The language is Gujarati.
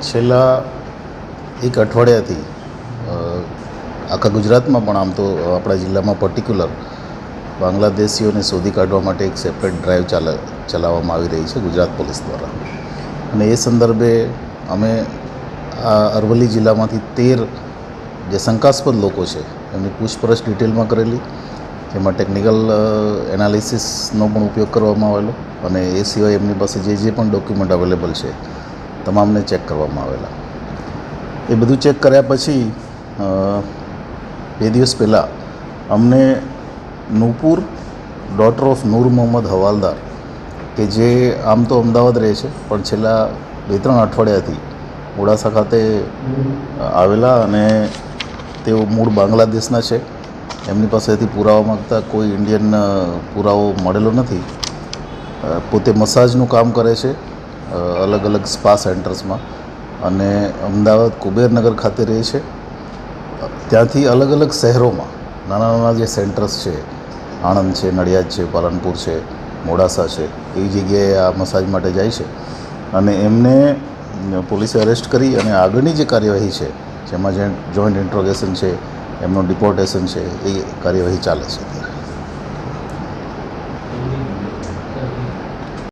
છેલ્લા એક અઠવાડિયાથી આખા ગુજરાતમાં પણ આમ તો આપણા જિલ્લામાં પર્ટિક્યુલર બાંગ્લાદેશીઓને શોધી કાઢવા માટે એક સેપરેટ ડ્રાઈવ ચલાવવામાં આવી રહી છે ગુજરાત પોલીસ દ્વારા. અને એ સંદર્ભે અમે આ અરવલ્લી જિલ્લામાંથી 13 જે શંકાસ્પદ લોકો છે એમની પૂછપરછ ડિટેલમાં કરેલી, જેમાં ટેકનિકલ એનાલિસિસનો પણ ઉપયોગ કરવામાં આવેલો અને એ સિવાય એમની પાસે જે પણ ડોક્યુમેન્ટ અવેલેબલ છે તમામને ચેક કરવામાં આવેલા. એ બધું ચેક કર્યા પછી 2 દિવસ પહેલાં અમને નૂપુર ડોટર ઓફ નૂર મોહમ્મદ હવાલદાર, કે જે આમ તો અમદાવાદ રહે છે પણ છેલ્લા 2-3 અઠવાડિયાથી મોડાસા ખાતે આવેલા અને તેઓ મૂળ બાંગ્લાદેશના છે. એમની પાસેથી પુરાવા માગતા કોઈ ઇન્ડિયન પુરાવો મળેલો નથી. પોતે મસાજનું કામ કરે છે અલગ અલગ સ્પા સેન્ટર્સમાં અને અમદાવાદ કુબેરનગર ખાતે રહે છે. ત્યાંથી અલગ અલગ શહેરોમાં નાના નાના જે સેન્ટર્સ છે, આણંદ છે, નડિયાદ છે, પાલનપુર છે, મોડાસા છે, એવી જગ્યાએ આ મસાજ માટે જાય છે અને એમને પોલીસે અરેસ્ટ કરી અને આગળની જે કાર્યવાહી છે જેમાં જોઈન્ટ ઇન્ટ્રોગેશન છે, એમનું ડિપોર્ટેશન છે, એ કાર્યવાહી ચાલે છે.